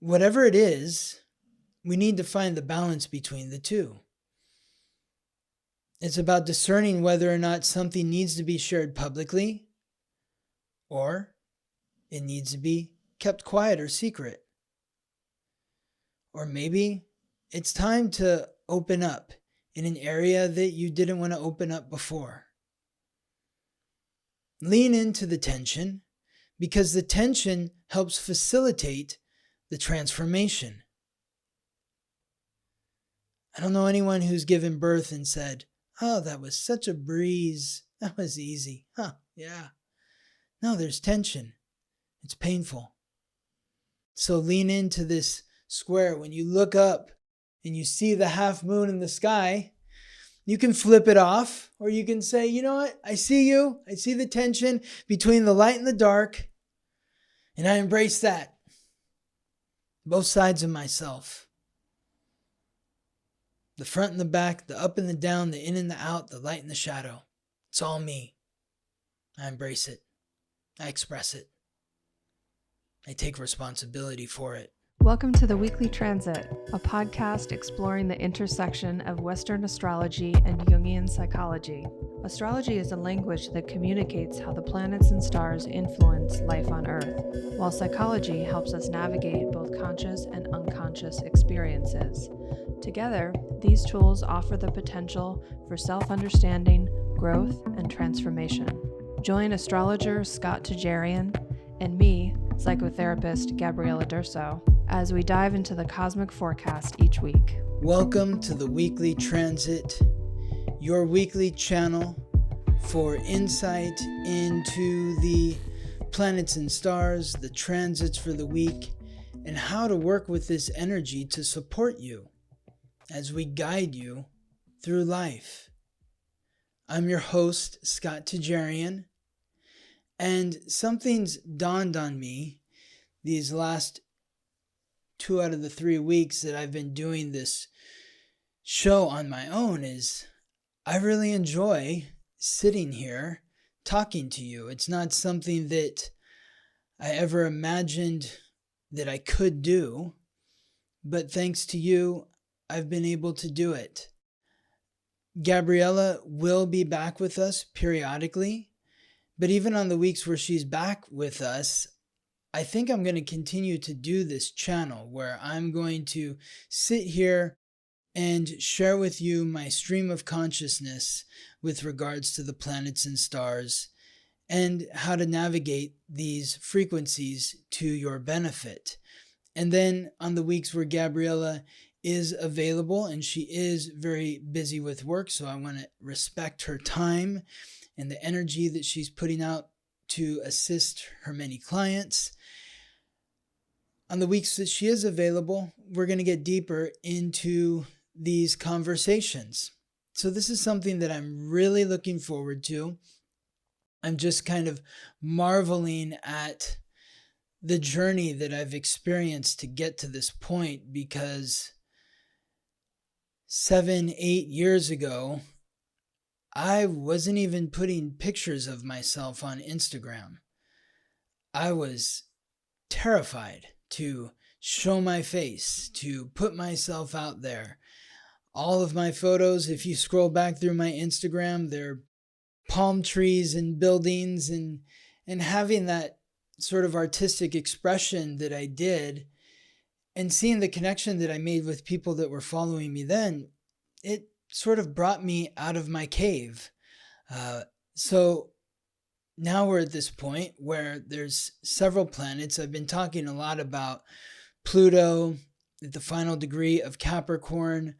whatever it is, we need to find the balance between the two. It's about discerning whether or not something needs to be shared publicly or it needs to be kept quiet or secret. Or maybe it's time to open up in an area that you didn't want to open up before. Lean into the tension because the tension helps facilitate the transformation. I don't know anyone who's given birth and said, "Oh, that was such a breeze. That was easy." Yeah. No, there's tension. It's painful. So lean into this square. When you look up and you see the half moon in the sky, you can flip it off, or you can say, "You know what? I see you. I see the tension between the light and the dark, and I embrace that. Both sides of myself. The front and the back, the up and the down, the in and the out, the light and the shadow. It's all me. I embrace it. I express it. I take responsibility for it." Welcome to the Weekly Transit, a podcast exploring the intersection of Western astrology and Jungian psychology. Astrology is a language that communicates how the planets and stars influence life on Earth, while psychology helps us navigate both conscious and unconscious experiences. Together, these tools offer the potential for self-understanding, growth, and transformation. Join astrologer Scott Tajarian and me, psychotherapist Gabriella Durso, as we dive into the cosmic forecast each week. Welcome to the Weekly Transit, your weekly channel for insight into the planets and stars, the transits for the week, and how to work with this energy to support you as we guide you through life. I'm your host, Scott Tajarian, and something's dawned on me these last 2 out of the 3 weeks that I've been doing this show on my own is I really enjoy sitting here talking to you. It's not something that I ever imagined that I could do, but thanks to you, I've been able to do it. Gabriella will be back with us periodically, but even on the weeks where she's back with us, I think I'm going to continue to do this channel where I'm going to sit here and share with you my stream of consciousness with regards to the planets and stars and how to navigate these frequencies to your benefit. And then on the weeks where Gabriella is available, and she is very busy with work, so I want to respect her time and the energy that she's putting out to assist her many clients. On the weeks that she is available, we're going to get deeper into these conversations. So this is something that I'm really looking forward to. I'm just kind of marveling at the journey that I've experienced to get to this point, because 7-8 years ago, I wasn't even putting pictures of myself on Instagram. I was terrified to show my face, to put myself out there. All of my photos, if you scroll back through my Instagram, they're palm trees and buildings and having that sort of artistic expression that I did and seeing the connection that I made with people that were following me then, it sort of brought me out of my cave. So now we're at this point where there's several planets. I've been talking a lot about Pluto at the final degree of Capricorn,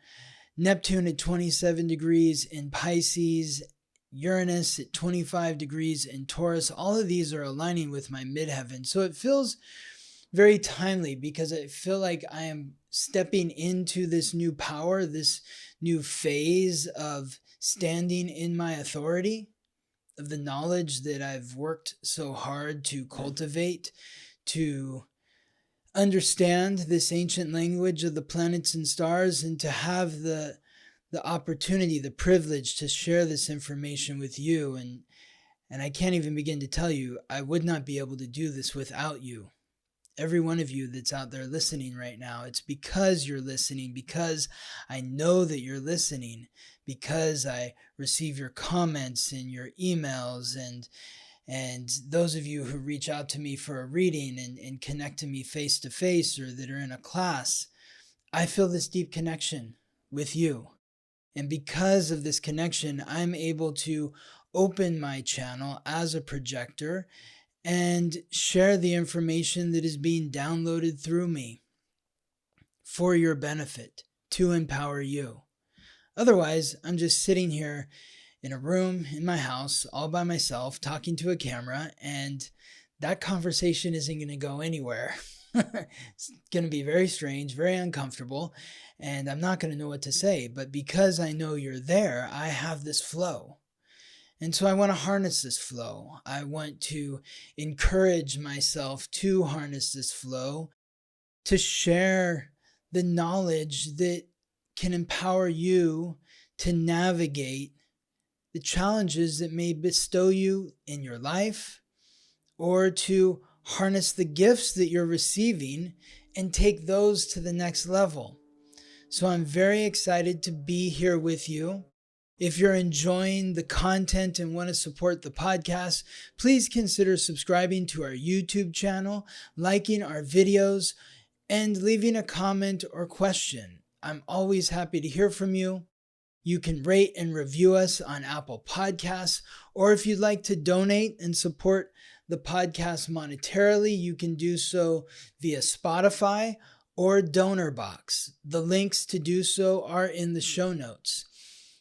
Neptune at 27 degrees in Pisces, Uranus at 25 degrees in Taurus. All of these are aligning with my midheaven. So it feels very timely because I feel like I am stepping into this new power, this new phase of standing in my authority, of the knowledge that I've worked so hard to cultivate, to understand this ancient language of the planets and stars, and to have the opportunity, the privilege to share this information with you. And I can't even begin to tell you, I would not be able to do this without you. every one of you that's out there listening right now. It's because you're listening, because I know that you're listening, because I receive your comments and your emails and those of you who reach out to me for a reading and connect to me face to face or that are in a class. I feel this deep connection with you. And because of this connection, I'm able to open my channel as a projector and share the information that is being downloaded through me for your benefit, to empower you. Otherwise, I'm just sitting here in a room in my house all by myself talking to a camera, and that conversation isn't going to go anywhere. It's going to be very strange, very uncomfortable, and I'm not going to know what to say. But because I know you're there, I have this flow. And so I want to harness this flow. I want to encourage myself to harness this flow, to share the knowledge that can empower you to navigate the challenges that may bestow you in your life, or to harness the gifts that you're receiving and take those to the next level. So I'm very excited to be here with you. If you're enjoying the content and want to support the podcast, please consider subscribing to our YouTube channel, liking our videos, and leaving a comment or question. I'm always happy to hear from you. You can rate and review us on Apple Podcasts, or if you'd like to donate and support the podcast monetarily, you can do so via Spotify or DonorBox. The links to do so are in the show notes.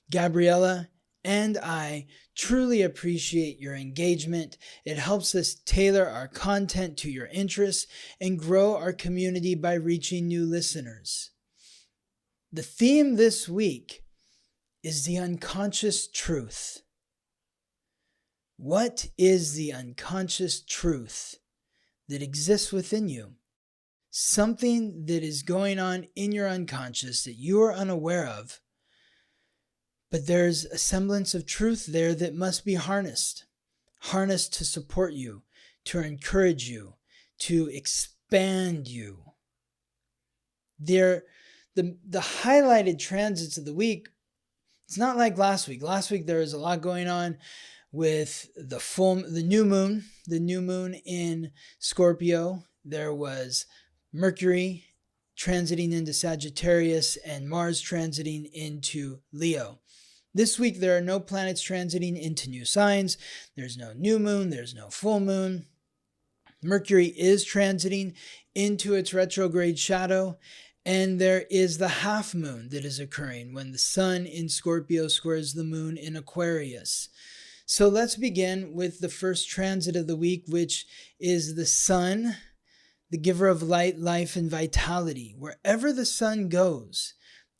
Gabriella and I truly appreciate your engagement. It helps us tailor our content to your interests and grow our community by reaching new listeners. The theme this week is the unconscious truth. What is the unconscious truth that exists within you? Something that is going on in your unconscious that you are unaware of, but there's a semblance of truth there that must be harnessed to support you, to encourage you, to expand you. The highlighted transits of the week, it's not like last week. Last week there was a lot going on with the new moon in Scorpio. There was Mercury transiting into Sagittarius and Mars transiting into Leo. This week there are no planets transiting into new signs. There's no new moon, there's no full moon. Mercury is transiting into its retrograde shadow, and there is the half moon that is occurring when the sun in Scorpio squares the moon in Aquarius. So let's begin with the first transit of the week, which is the sun, the giver of light, life, and vitality. Wherever the sun goes,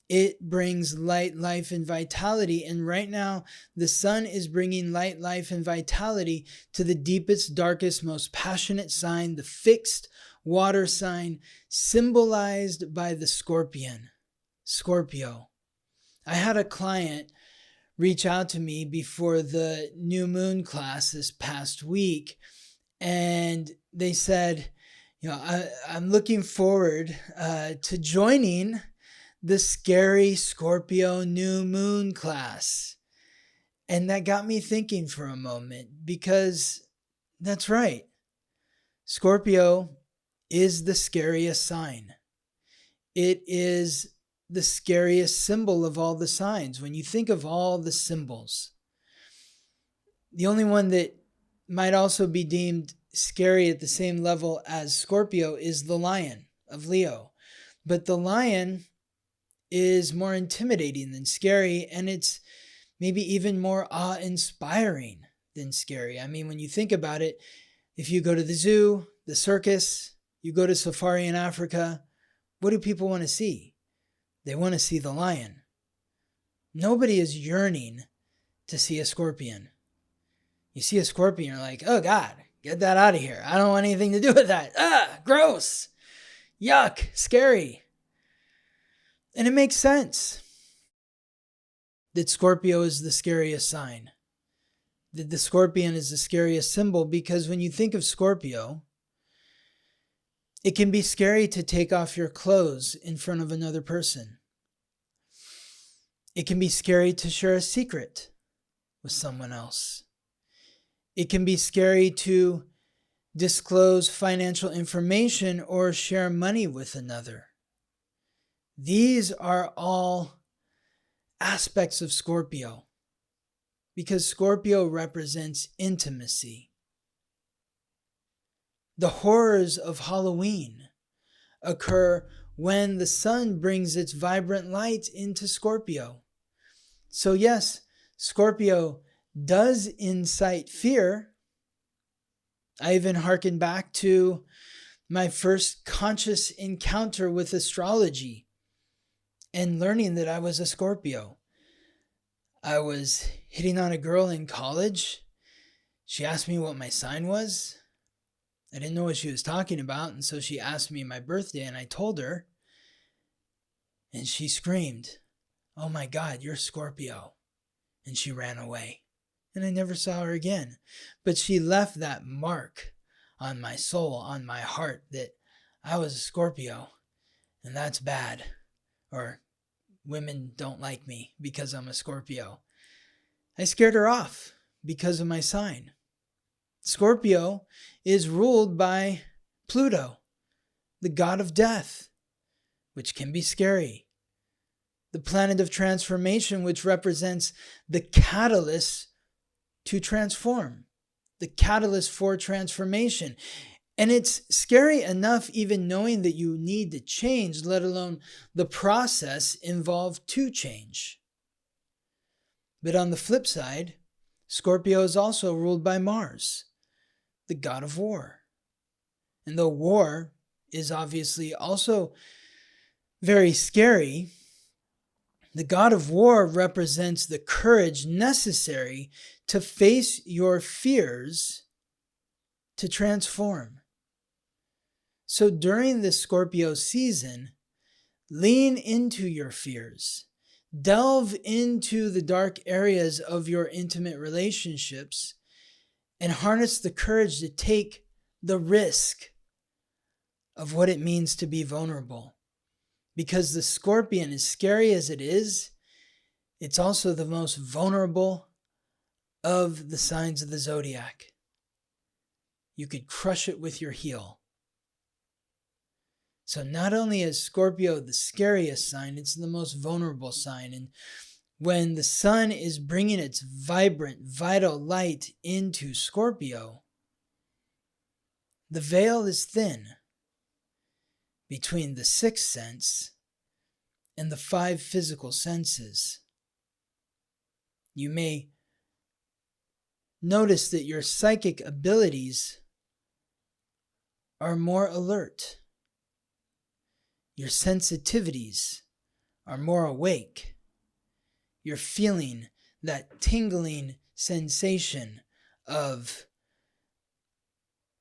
it brings light, life, and vitality. And right now, the sun is bringing light, life, and vitality to the deepest, darkest, most passionate sign, the fixed water sign, symbolized by the scorpion, Scorpio. I had a client reach out to me before the new moon class this past week, and they said, I'm looking forward to joining the scary Scorpio new moon class. And that got me thinking for a moment, because that's right. Scorpio is the scariest sign. It is the scariest symbol of all the signs. When you think of all the symbols, the only one that might also be deemed scary at the same level as Scorpio is the lion of Leo. But the lion is more intimidating than scary, and it's maybe even more awe-inspiring than scary. I mean, when you think about it, if you go to the zoo, the circus, you go to safari in Africa, what do people want to see? They want to see the lion. Nobody is yearning to see a scorpion. You see a scorpion, you're like, oh God, get that out of here. I don't want anything to do with that. Gross. Yuck. Scary. And it makes sense that Scorpio is the scariest sign. That the scorpion is the scariest symbol, because when you think of Scorpio, It can be scary to take off your clothes in front of another person. It can be scary to share a secret with someone else. It can be scary to disclose financial information or share money with another. These are all aspects of Scorpio, because Scorpio represents intimacy. The horrors of Halloween occur when the sun brings its vibrant light into Scorpio. So yes, Scorpio does incite fear. I even hearken back to my first conscious encounter with astrology and learning that I was a Scorpio. I was hitting on a girl in college. She asked me what my sign was. I didn't know what she was talking about, and so she asked me my birthday, and I told her, and she screamed, "Oh my God, you're Scorpio." And she ran away, and I never saw her again. But she left that mark on my soul, on my heart, that I was a Scorpio, and that's bad. Or women don't like me because I'm a Scorpio. I scared her off because of my sign. Scorpio is ruled by Pluto, the god of death, which can be scary. The planet of transformation, which represents the catalyst to transform, the catalyst for transformation. And it's scary enough even knowing that you need to change, let alone the process involved to change. But on the flip side, Scorpio is also ruled by Mars, the god of war. And though war is obviously also very scary, the god of war represents the courage necessary to face your fears to transform. So during this Scorpio season, lean into your fears. Delve into the dark areas of your intimate relationships and harness the courage to take the risk of what it means to be vulnerable. Because the Scorpion, as scary as it is, it's also the most vulnerable of the signs of the zodiac. You could crush it with your heel. So not only is Scorpio the scariest sign, it's the most vulnerable sign. And when the sun is bringing its vibrant, vital light into Scorpio, the veil is thin between the sixth sense and the five physical senses. You may notice that your psychic abilities are more alert. Your sensitivities are more awake. You're feeling that tingling sensation of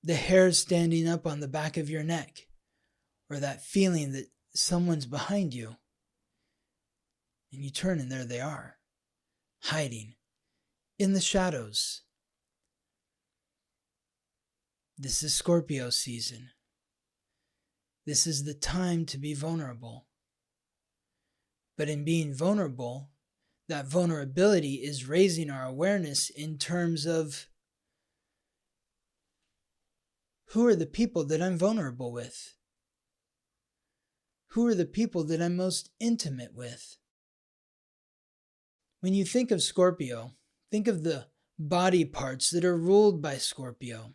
the hairs standing up on the back of your neck, or that feeling that someone's behind you. And you turn and there they are, hiding in the shadows. This is Scorpio season. This is the time to be vulnerable. But in being vulnerable, that vulnerability is raising our awareness in terms of who are the people that I'm vulnerable with? Who are the people that I'm most intimate with? When you think of Scorpio, think of the body parts that are ruled by Scorpio.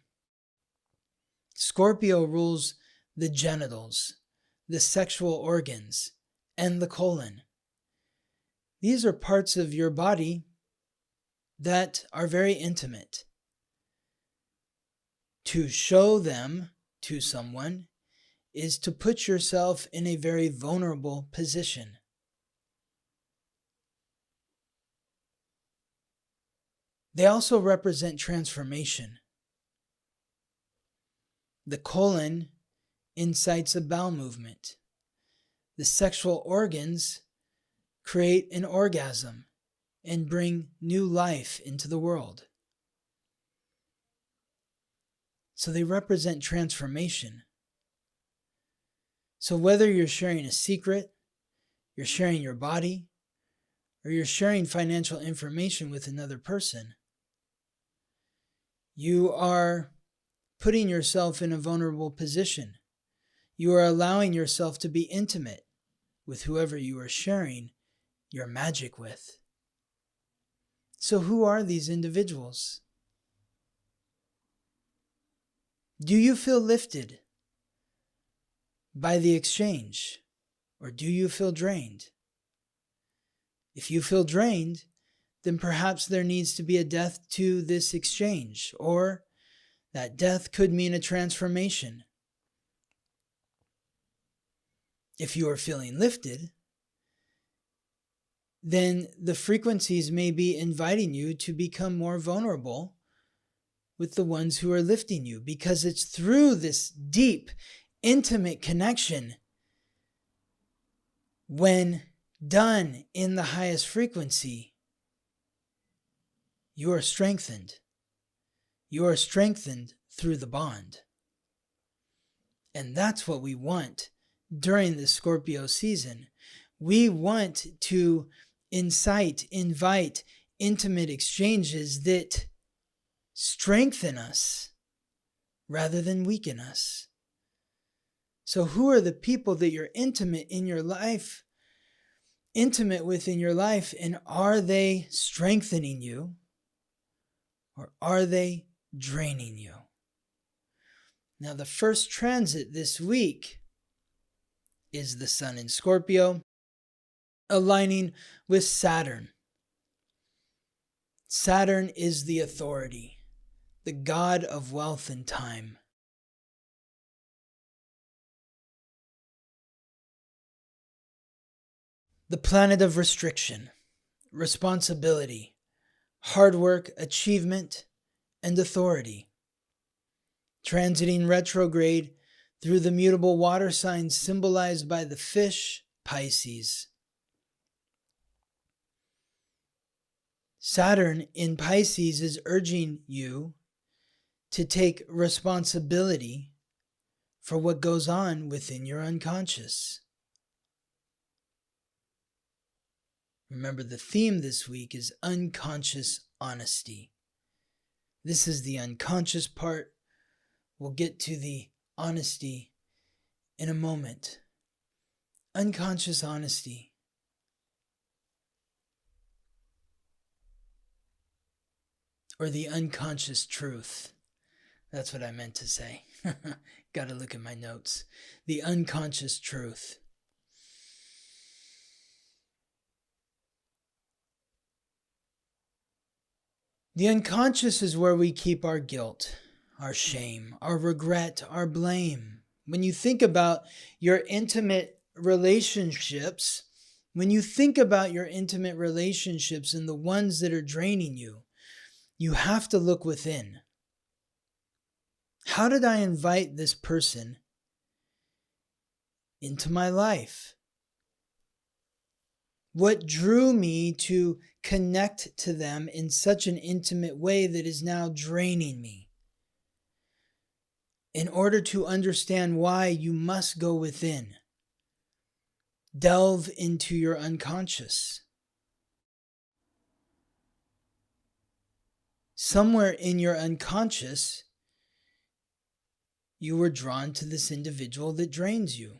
Scorpio rules the genitals, the sexual organs, and the colon. These are parts of your body that are very intimate. To show them to someone is to put yourself in a very vulnerable position. They also represent transformation. The colon incites a bowel movement. The sexual organs create an orgasm and bring new life into the world. So they represent transformation. So whether you're sharing a secret, you're sharing your body, or you're sharing financial information with another person, you are putting yourself in a vulnerable position. You are allowing yourself to be intimate with whoever you are sharing your magic with. So who are these individuals? Do you feel lifted by the exchange, or do you feel drained? If you feel drained, then perhaps there needs to be a death to this exchange, or that death could mean a transformation. If you are feeling lifted, then the frequencies may be inviting you to become more vulnerable with the ones who are lifting you, because it's through this deep, intimate connection, when done in the highest frequency, you are strengthened. You are strengthened through the bond. And that's what we want during the Scorpio season. We want to invite intimate exchanges that strengthen us rather than weaken us. So who are the people that you're intimate with in your life, and are they strengthening you, or are they draining you? Now, the first transit this week is the Sun in Scorpio, aligning with Saturn. Saturn is the authority, the god of wealth and time. The planet of restriction, responsibility, hard work, achievement, and authority. Transiting retrograde through the mutable water signs symbolized by the fish, Pisces. Saturn in Pisces is urging you to take responsibility for what goes on within your unconscious. Remember, the theme this week is unconscious honesty. This is the unconscious part. We'll get to the honesty in a moment. Unconscious honesty. Or the unconscious truth. That's what I meant to say. Got to look at my notes. The unconscious truth. The unconscious is where we keep our guilt, our shame, our regret, our blame. When you think about your intimate relationships, and the ones that are draining you, you have to look within. How did I invite this person into my life? What drew me to connect to them in such an intimate way that is now draining me? In order to understand why, you must go within. Delve into your unconscious. Somewhere in your unconscious, you were drawn to this individual that drains you.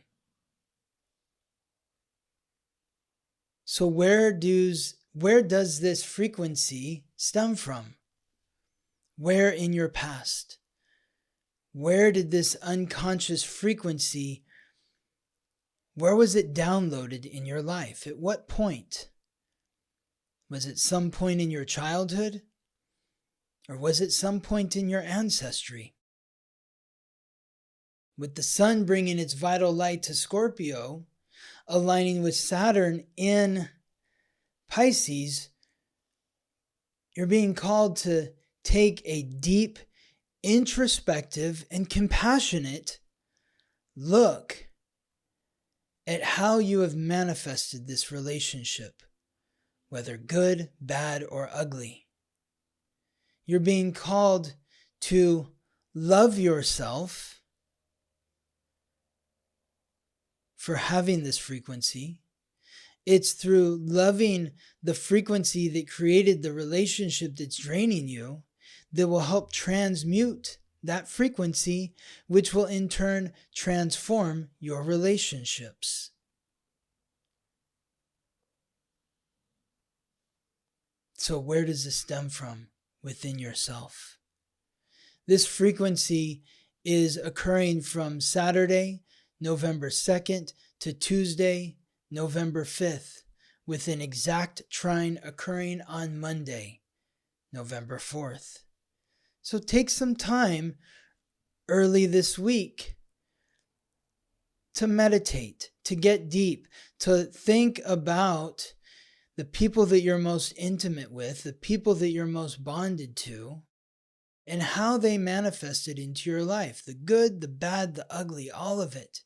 So where does this frequency stem from? Where in your past? Where did this unconscious frequency, where was it downloaded in your life? At what point? Was it some point in your childhood? Or was it some point in your ancestry? With the sun bringing its vital light to Scorpio, aligning with Saturn in Pisces, you're being called to take a deep, introspective, and compassionate look at how you have manifested this relationship, whether good, bad, or ugly. You're being called to love yourself for having this frequency. It's through loving the frequency that created the relationship that's draining you that will help transmute that frequency, which will in turn transform your relationships. So where does this stem from? Within yourself. This frequency is occurring from Saturday, November 2nd to Tuesday, November 5th, with an exact trine occurring on Monday, November 4th. So take some time early this week to meditate, to get deep, to think about the people that you're most intimate with, the people that you're most bonded to, and how they manifested into your life. The good, the bad, the ugly, all of it.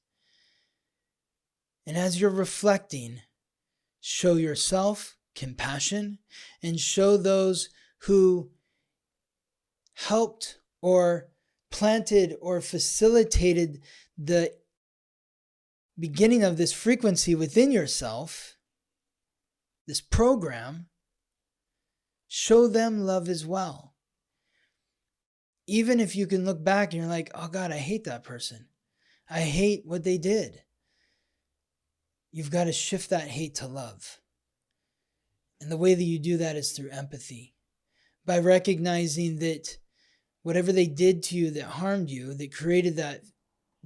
And as you're reflecting, show yourself compassion and show those who helped or planted or facilitated the beginning of this frequency within yourself, this program, show them love as well. Even if you can look back and you're like, oh God, I hate that person. I hate what they did. You've got to shift that hate to love. And the way that you do that is through empathy. By recognizing that whatever they did to you that harmed you, that created that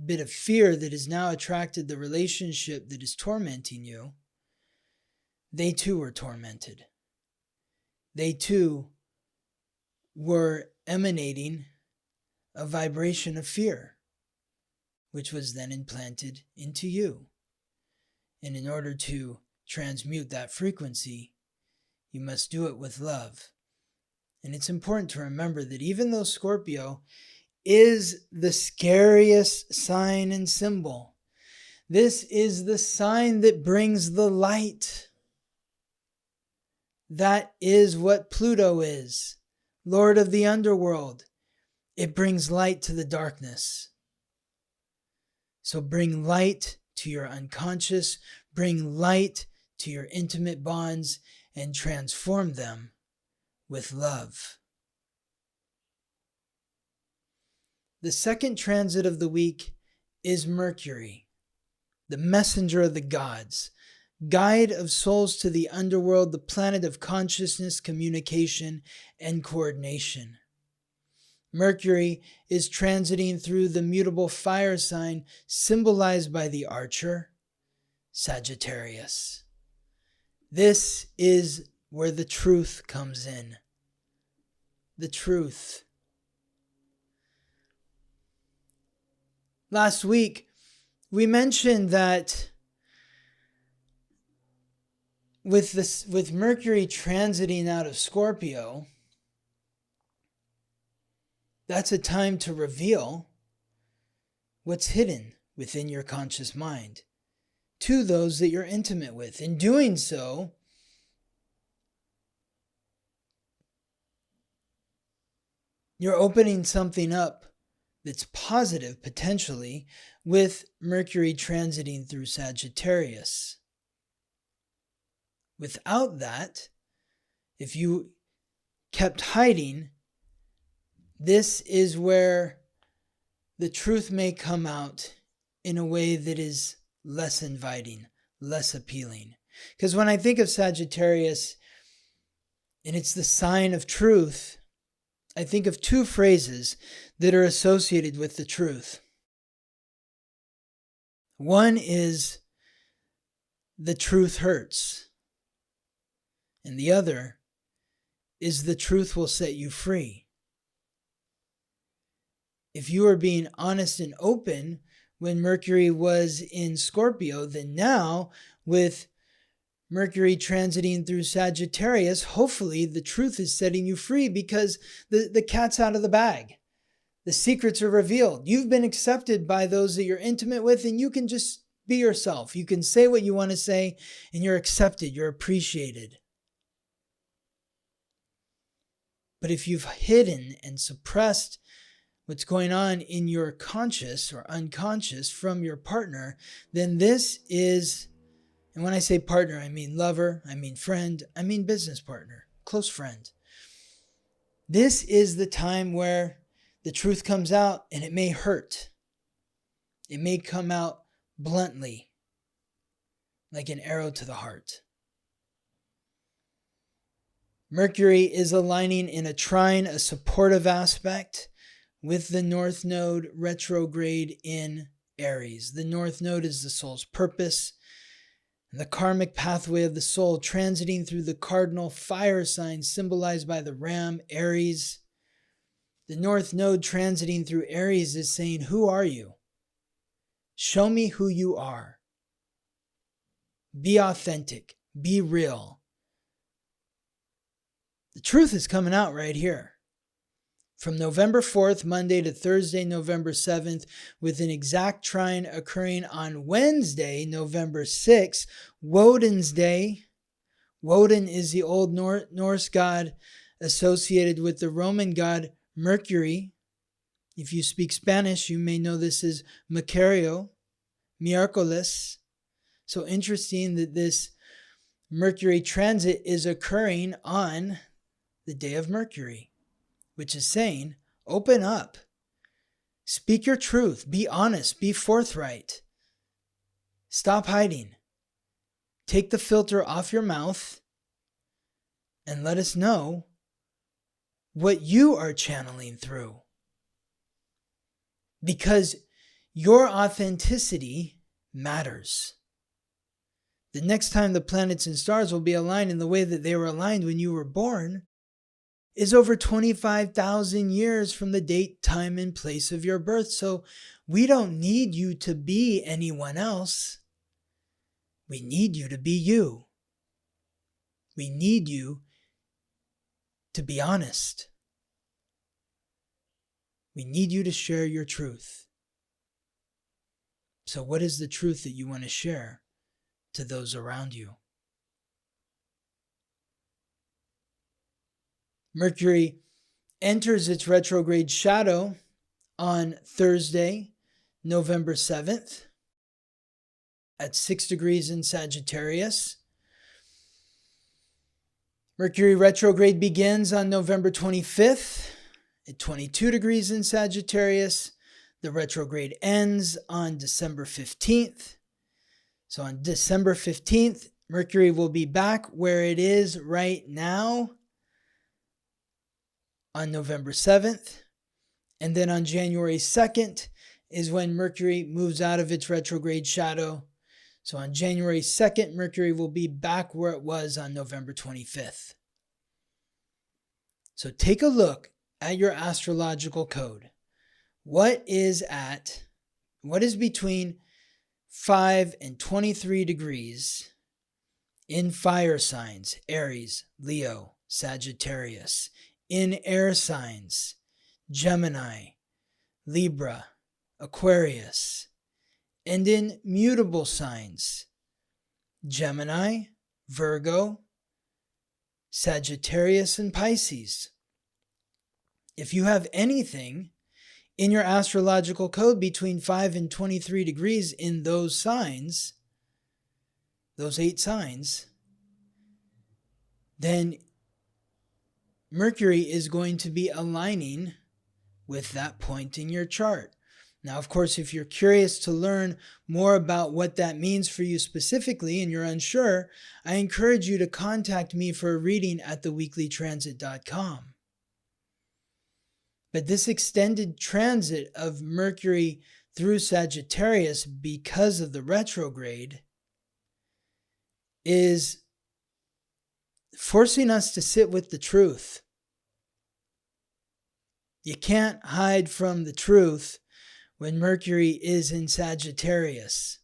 bit of fear that has now attracted the relationship that is tormenting you, they too were tormented. They too were emanating a vibration of fear, which was then implanted into you. And in order to transmute that frequency, you must do it with love. And it's important to remember that even though Scorpio is the scariest sign and symbol, this is the sign that brings the light. That is what Pluto is, Lord of the underworld. It brings light to the darkness. So bring light to your unconscious, bring light to your intimate bonds, and transform them with love. The second transit of the week is Mercury, the messenger of the gods, guide of souls to the underworld, the planet of consciousness, communication, and coordination. Mercury is transiting through the mutable fire sign symbolized by the archer, Sagittarius. This is where the truth comes in. The truth. Last week, we mentioned that with Mercury transiting out of Scorpio, that's a time to reveal what's hidden within your conscious mind to those that you're intimate with. In doing so, you're opening something up that's positive, potentially, with Mercury transiting through Sagittarius. Without that, if you kept hiding, this is where the truth may come out in a way that is less inviting, less appealing. Because when I think of Sagittarius, and it's the sign of truth, I think of two phrases that are associated with the truth. One is, the truth hurts. And the other is, the truth will set you free. If you are being honest and open when Mercury was in Scorpio, then now with Mercury transiting through Sagittarius, hopefully the truth is setting you free because the cat's out of the bag. The secrets are revealed. You've been accepted by those that you're intimate with, and you can just be yourself. You can say what you want to say, and you're accepted. You're appreciated. But if you've hidden and suppressed what's going on in your conscious or unconscious from your partner, then this is, and when I say partner, I mean lover, I mean friend, I mean business partner, close friend. This is the time where the truth comes out, and it may hurt. It may come out bluntly, like an arrow to the heart. Mercury is aligning in a trine, a supportive aspect, with the North Node retrograde in Aries. The North Node is the soul's purpose, and the karmic pathway of the soul, transiting through the cardinal fire sign symbolized by the ram, Aries. The North Node transiting through Aries is saying, who are you? Show me who you are. Be authentic. Be real. The truth is coming out right here. From November 4th, Monday to Thursday, November 7th, with an exact trine occurring on Wednesday, November 6th, Woden's Day. Woden is the old Norse god associated with the Roman god Mercury. If you speak Spanish, you may know this as Mercurio, miércoles. So interesting that this Mercury transit is occurring on the day of Mercury, which is saying, open up, speak your truth, be honest, be forthright, stop hiding, take the filter off your mouth, and let us know what you are channeling through. Because your authenticity matters. The next time the planets and stars will be aligned in the way that they were aligned when you were born is over 25,000 years from the date, time, and place of your birth. So we don't need you to be anyone else. We need you to be you. We need you to be honest. We need you to share your truth. So what is the truth that you want to share to those around you? Mercury enters its retrograde shadow on Thursday, November 7th at 6 degrees in Sagittarius. Mercury retrograde begins on November 25th at 22 degrees in Sagittarius. The retrograde ends on December 15th. So on December 15th, Mercury will be back where it is right now on November 7th. And then on January 2nd is when Mercury moves out of its retrograde shadow. So on January 2nd, Mercury will be back where it was on November 25th. So take a look at your astrological code. What is between 5 and 23 degrees in fire signs, Aries, Leo, Sagittarius, in air signs, Gemini, Libra, Aquarius, and in mutable signs, Gemini, Virgo, Sagittarius, and Pisces. If you have anything in your astrological code between 5 and 23 degrees in those signs, those 8 signs, then Mercury is going to be aligning with that point in your chart. Now, of course, if you're curious to learn more about what that means for you specifically and you're unsure, I encourage you to contact me for a reading at theweeklytransit.com. But this extended transit of Mercury through Sagittarius because of the retrograde is forcing us to sit with the truth. You can't hide from the truth when Mercury is in Sagittarius.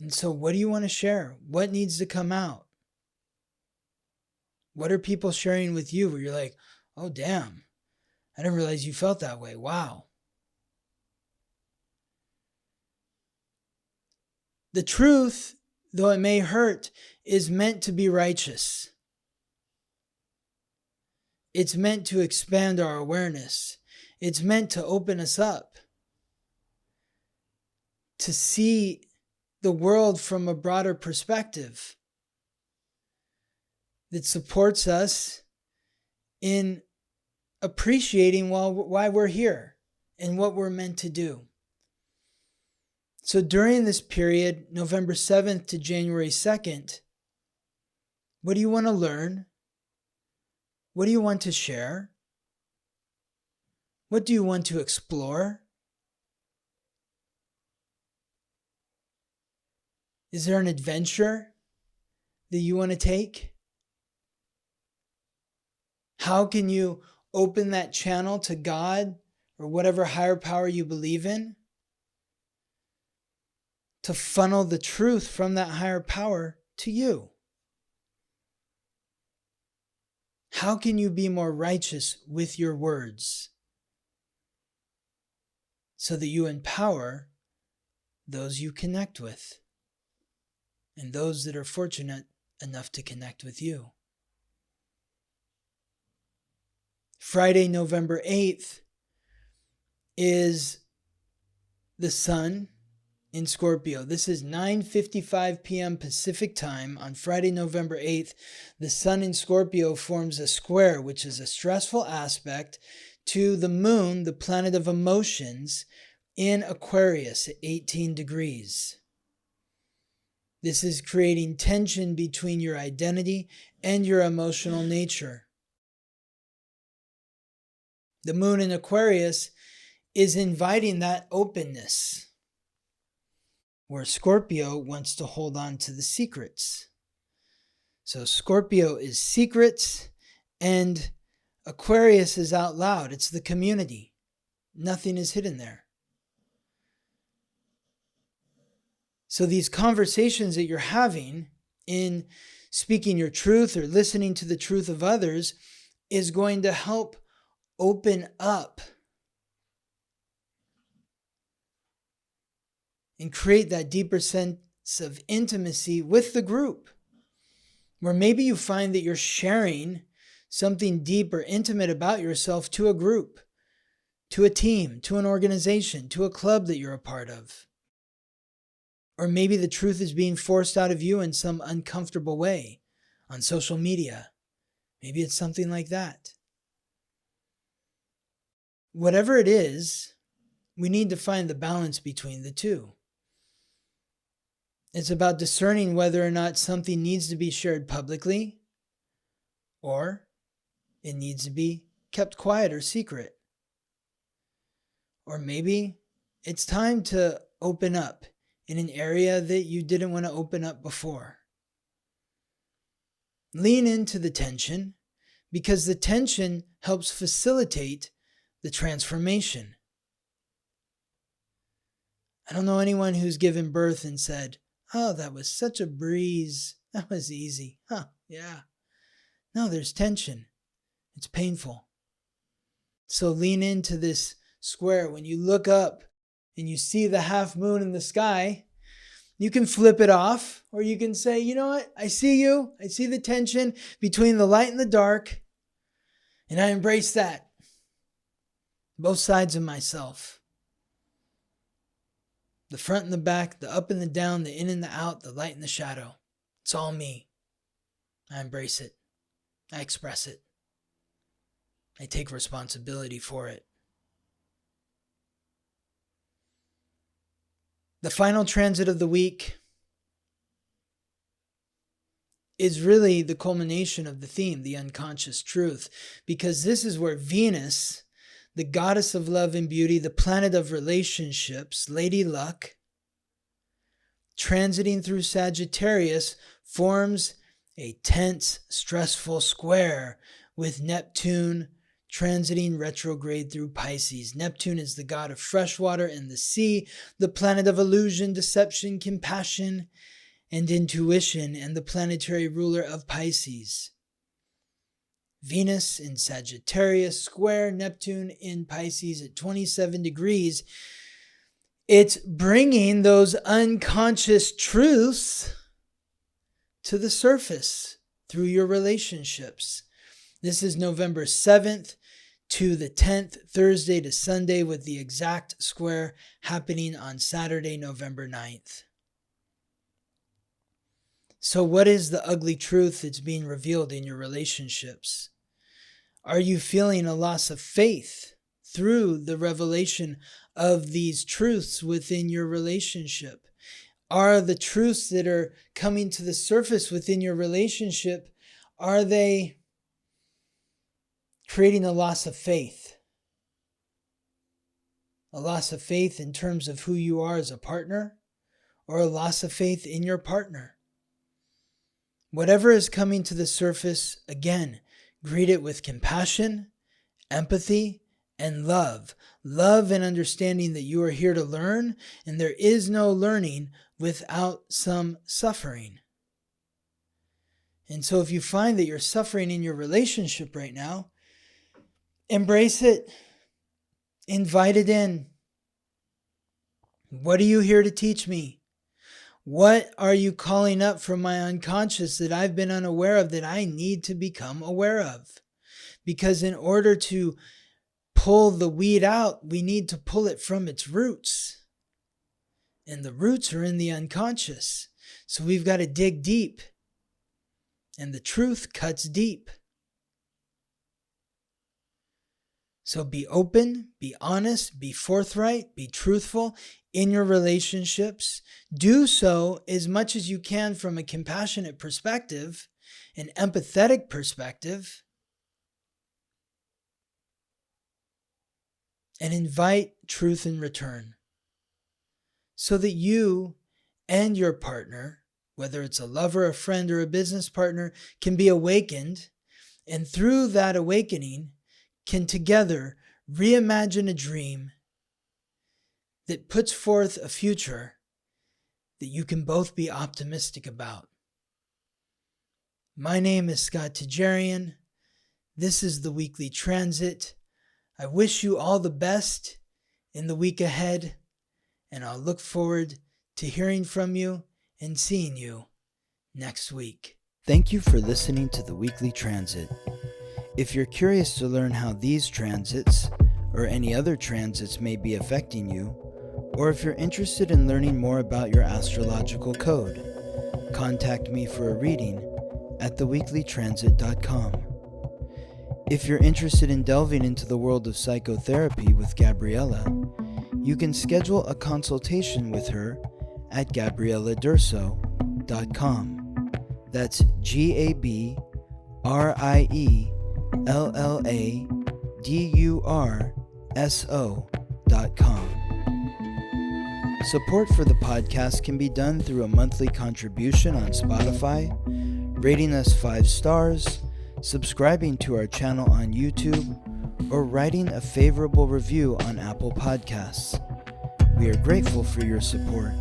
And so what do you want to share? What needs to come out? What are people sharing with you where you're like, oh, damn, I didn't realize you felt that way. Wow. The truth, though it may hurt, is meant to be righteous. It's meant to expand our awareness. It's meant to open us up, to see the world from a broader perspective that supports us in appreciating why we're here and what we're meant to do. So during this period, November 7th to January 2nd, what do you want to learn? What do you want to share? What do you want to explore? Is there an adventure that you want to take? How can you open that channel to God or whatever higher power you believe in to funnel the truth from that higher power to you? How can you be more righteous with your words so that you empower those you connect with and those that are fortunate enough to connect with you? Friday, November 8th is the sun in Scorpio. This is 9:55 p.m. Pacific time on Friday, November 8th. The sun in Scorpio forms a square, which is a stressful aspect to the moon, the planet of emotions, in Aquarius at 18 degrees. This is creating tension between your identity and your emotional nature. The moon in Aquarius is inviting that openness, where Scorpio wants to hold on to the secrets. So Scorpio is secrets and Aquarius is out loud. It's the community. Nothing is hidden there. So these conversations that you're having in speaking your truth or listening to the truth of others is going to help open up and create that deeper sense of intimacy with the group, where maybe you find that you're sharing something deep or intimate about yourself to a group, to a team, to an organization, to a club that you're a part of. Or maybe the truth is being forced out of you in some uncomfortable way on social media. Maybe it's something like that. Whatever it is, we need to find the balance between the two. It's about discerning whether or not something needs to be shared publicly or it needs to be kept quiet or secret. Or maybe it's time to open up in an area that you didn't want to open up before. Lean into the tension because the tension helps facilitate the transformation. I don't know anyone who's given birth and said, "Oh, that was such a breeze. That was easy." Yeah. No, there's tension. It's painful. So lean into this square. When you look up and you see the half moon in the sky, you can flip it off, or you can say, "You know what? I see you. I see the tension between the light and the dark, and I embrace that. Both sides of myself. The front and the back, the up and the down, the in and the out, the light and the shadow. It's all me. I embrace it. I express it. I take responsibility for it." The final transit of the week is really the culmination of the theme, the unconscious truth, because this is where Venus, the goddess of love and beauty, the planet of relationships, Lady Luck, transiting through Sagittarius, forms a tense, stressful square with Neptune transiting retrograde through Pisces. Neptune is the god of freshwater and the sea, the planet of illusion, deception, compassion, and intuition, and the planetary ruler of Pisces. Venus in Sagittarius, square Neptune in Pisces at 27 degrees. It's bringing those unconscious truths to the surface through your relationships. This is November 7th to the 10th, Thursday to Sunday, with the exact square happening on Saturday, November 9th. So what is the ugly truth that's being revealed in your relationships? Are you feeling a loss of faith through the revelation of these truths within your relationship? Are the truths that are coming to the surface within your relationship, are they creating a loss of faith? A loss of faith in terms of who you are as a partner, or a loss of faith in your partner? Whatever is coming to the surface, again, greet it with compassion, empathy, and love. Love and understanding that you are here to learn, and there is no learning without some suffering. And so if you find that you're suffering in your relationship right now, embrace it. Invite it in. What are you here to teach me? What are you calling up from my unconscious that I've been unaware of, that I need to become aware of? Because in order to pull the weed out, we need to pull it from its roots. And the roots are in the unconscious. So we've got to dig deep. And the truth cuts deep. So be open, be honest, be forthright, be truthful in your relationships. Do so as much as you can from a compassionate perspective, an empathetic perspective, and invite truth in return, so that you and your partner, whether it's a lover, a friend, or a business partner, can be awakened, and through that awakening can together reimagine a dream that puts forth a future that you can both be optimistic about. My name is Scott Tajarian. This is the Weekly Transit. I wish you all the best in the week ahead, and I'll look forward to hearing from you and seeing you next week. Thank you for listening to the Weekly Transit. If you're curious to learn how these transits or any other transits may be affecting you, or if you're interested in learning more about your astrological code, contact me for a reading at theweeklytransit.com. If you're interested in delving into the world of psychotherapy with Gabriella, you can schedule a consultation with her at GabriellaDurso.com. That's GabriellaDurso.com. Support for the podcast can be done through a monthly contribution on Spotify, rating us 5 stars, subscribing to our channel on YouTube, or writing a favorable review on Apple Podcasts. We are grateful for your support.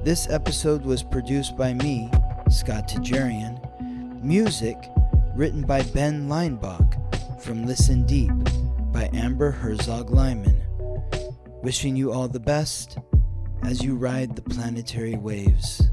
This episode was produced by me, Scott Tajarian. Music written by Ben Leinbach from Listen Deep by Amber Herzog-Lyman. Wishing you all the best as you ride the planetary waves.